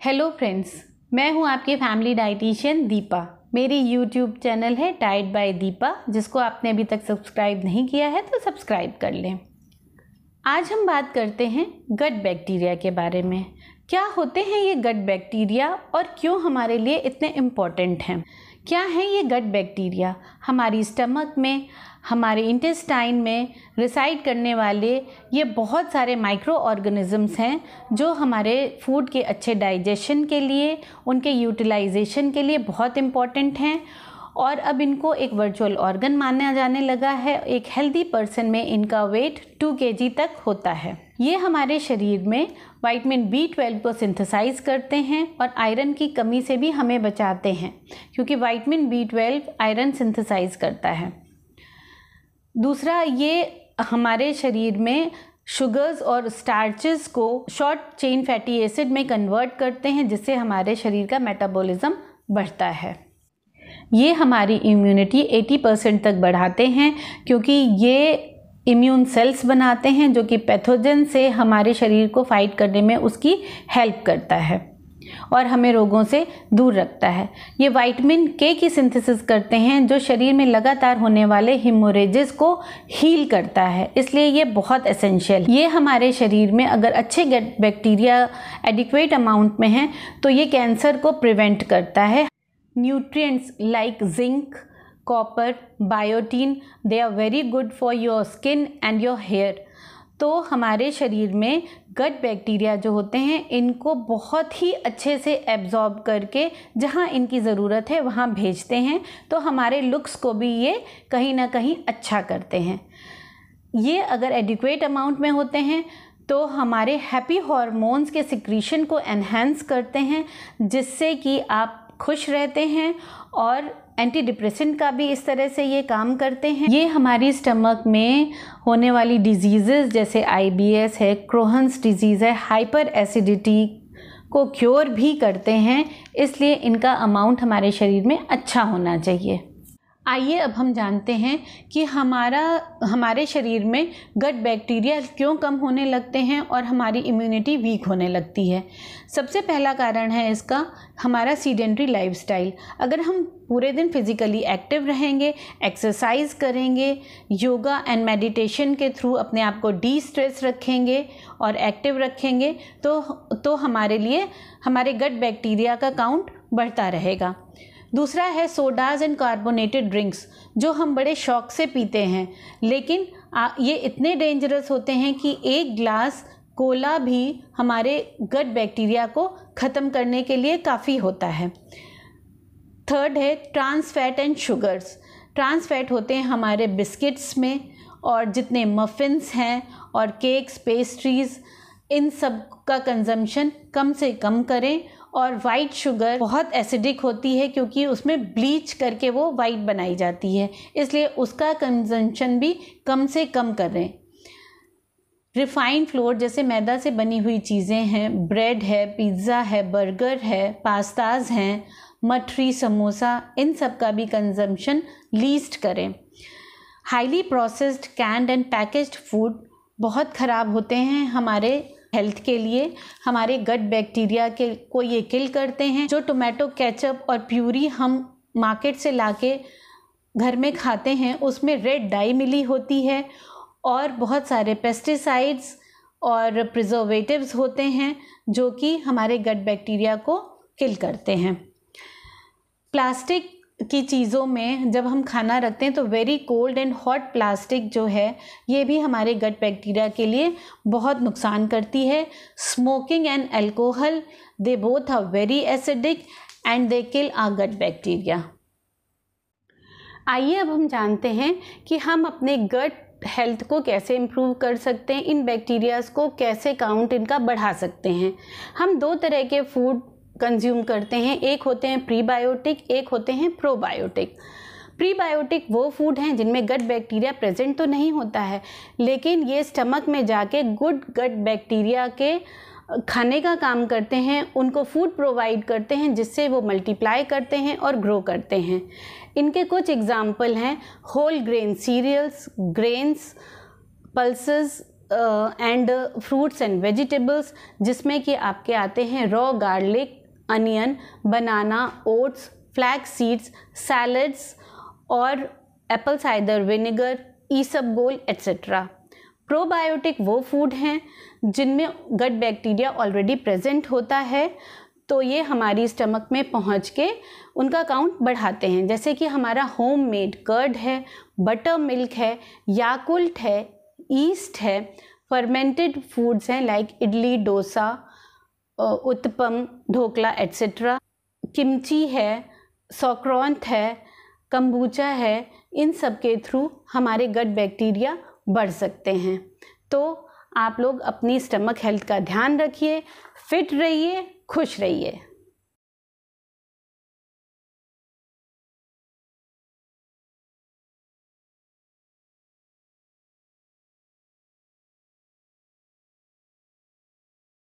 Hello friends, मैं हूं आपकी फैमिली डाइटिशियन दीपा। मेरी यूट्यूब चैनल है डाइट बाय दीपा, जिसको आपने अभी तक सब्सक्राइब नहीं किया है तो सब्सक्राइब कर लें। आज हम बात करते हैं गट बैक्टीरिया के बारे में। क्या होते हैं ये गट बैक्टीरिया और क्यों हमारे लिए इतने इम्पॉर्टेंट हैं? क्या है ये गट बैक्टीरिया? हमारी स्टमक में, हमारे इंटेस्टाइन में रिसाइड करने वाले ये बहुत सारे माइक्रो ऑर्गेनिजम्स हैं जो हमारे फूड के अच्छे डाइजेशन के लिए, उनके यूटिलाइजेशन के लिए बहुत इम्पॉर्टेंट हैं और अब इनको एक वर्चुअल ऑर्गन माना जाने लगा है। एक हेल्दी पर्सन में इनका वेट 2 kg तक होता है। ये हमारे शरीर में विटामिन B12 को सिंथेसाइज करते हैं और आयरन की कमी से भी हमें बचाते हैं, क्योंकि विटामिन B12 आयरन सिंथेसाइज करता है। दूसरा, ये हमारे शरीर में शुगर्स और स्टार्चेस को शॉर्ट चेन फैटी एसिड में कन्वर्ट करते हैं, जिससे हमारे शरीर का मेटाबॉलिज्म बढ़ता है। ये हमारी इम्यूनिटी 80% तक बढ़ाते हैं, क्योंकि ये इम्यून सेल्स बनाते हैं जो कि पैथोजन से हमारे शरीर को फाइट करने में उसकी हेल्प करता है और हमें रोगों से दूर रखता है। ये विटामिन K की सिंथेसिस करते हैं जो शरीर में लगातार होने वाले हेमोरेजेस को हील करता है, इसलिए ये बहुत एसेंशियल। ये हमारे शरीर में अगर अच्छे गट बैक्टीरिया एडिक्वेट अमाउंट में हैं तो ये कैंसर को प्रिवेंट करता है। Nutrients like zinc, copper, biotin, they are very good for your skin and your hair. तो हमारे शरीर में गट बैक्टीरिया जो होते हैं इनको बहुत ही अच्छे से एब्जॉर्ब करके जहाँ इनकी ज़रूरत है वहाँ भेजते हैं, तो हमारे लुक्स को भी ये कहीं ना कहीं अच्छा करते हैं। ये अगर एडिक्वेट अमाउंट में होते हैं तो हमारे हैप्पी हार्मोन्स के सिक्रीशन को एनहांस करते हैं, जिससे कि आप खुश रहते हैं और एंटी डिप्रेसेंट का भी इस तरह से ये काम करते हैं। ये हमारी स्टमक में होने वाली डिजीज़ेस जैसे IBS है, क्रोहन्स डिजीज़ है, हाइपर एसिडिटी को क्योर भी करते हैं, इसलिए इनका अमाउंट हमारे शरीर में अच्छा होना चाहिए। आइए अब हम जानते हैं कि हमारे शरीर में गट बैक्टीरिया क्यों कम होने लगते हैं और हमारी इम्यूनिटी वीक होने लगती है। सबसे पहला कारण है इसका हमारा सीडेंट्री लाइफस्टाइल। अगर हम पूरे दिन फिज़िकली एक्टिव रहेंगे, एक्सरसाइज करेंगे, योगा एंड मेडिटेशन के थ्रू अपने आप को डी स्ट्रेस रखेंगे और एक्टिव रखेंगे तो हमारे लिए हमारे गट बैक्टीरिया का काउंट बढ़ता रहेगा। दूसरा है सोडाज एंड कार्बोनेटेड ड्रिंक्स, जो हम बड़े शौक से पीते हैं, लेकिन ये इतने डेंजरस होते हैं कि एक ग्लास कोला भी हमारे गट बैक्टीरिया को ख़त्म करने के लिए काफ़ी होता है। थर्ड है trans fat and sugars. Trans fat होते हैं हमारे बिस्किट्स में, और जितने मफ़िन्स हैं और केक्स, पेस्ट्रीज़, इन सब का कंजम्पशन कम से कम करें। और वाइट शुगर बहुत एसिडिक होती है, क्योंकि उसमें ब्लीच करके वो वाइट बनाई जाती है, इसलिए उसका कंजम्पशन भी कम से कम करें। रिफाइंड फ्लोर जैसे मैदा से बनी हुई चीज़ें हैं, ब्रेड है, पिज़्ज़ा है, बर्गर है, पास्ताज हैं, मठरी, समोसा, इन सब का भी कंजम्पशन लीस्ट करें। Highly processed, canned and packaged food बहुत ख़राब होते हैं हमारे हेल्थ के लिए। हमारे गट बैक्टीरिया को ये किल करते हैं। जो टोमेटो केचप और प्यूरी हम मार्केट से लाके घर में खाते हैं, उसमें रेड डाई मिली होती है और बहुत सारे पेस्टिसाइड्स और प्रिजर्वेटिव्स होते हैं जो कि हमारे गट बैक्टीरिया को किल करते हैं। प्लास्टिक की चीज़ों में जब हम खाना रखते हैं तो very cold and hot plastic जो है ये भी हमारे गट बैक्टीरिया के लिए बहुत नुकसान करती है। Smoking and alcohol, they both are very acidic and they kill our gut bacteria. आइए अब हम जानते हैं कि हम अपने गट हेल्थ को कैसे इम्प्रूव कर सकते हैं, इन बैक्टीरियाज को कैसे काउंट इनका बढ़ा सकते हैं। हम 2 तरह के फूड कंज्यूम करते हैं, एक होते हैं प्रीबायोटिक, एक होते हैं प्रोबायोटिक। प्रीबायोटिक वो फूड हैं जिनमें गट बैक्टीरिया प्रेजेंट तो नहीं होता है, लेकिन ये स्टमक में जाके गुड गट बैक्टीरिया के खाने का काम करते हैं, उनको फूड प्रोवाइड करते हैं, जिससे वो मल्टीप्लाई करते हैं और ग्रो करते हैं। इनके कुछ एग्जाम्पल हैं whole grain cereals, grains, pulses, and fruits and vegetables, जिसमें कि आपके आते हैं raw garlic, onion, banana, oats, flax seeds, salads और apple cider vinegar, isabgol etcetera. Probiotic वो फूड हैं जिनमें गट बैक्टीरिया ऑलरेडी प्रेजेंट होता है, तो ये हमारी स्टमक में पहुंच के उनका काउंट बढ़ाते हैं, जैसे कि हमारा होम मेड कर्ड है, बटर मिल्क है, याकुल्ट है, ईस्ट है, फर्मेंटेड फूड्स हैं like idli, dosa, uttapam, dhokla etcetera, kimchi है, सॉक्रोंत है, कंबूचा है। इन सब के थ्रू हमारे गट बैक्टीरिया बढ़ सकते हैं। तो आप लोग अपनी स्टमक हेल्थ का ध्यान रखिए, फिट रहिए, खुश रहिए।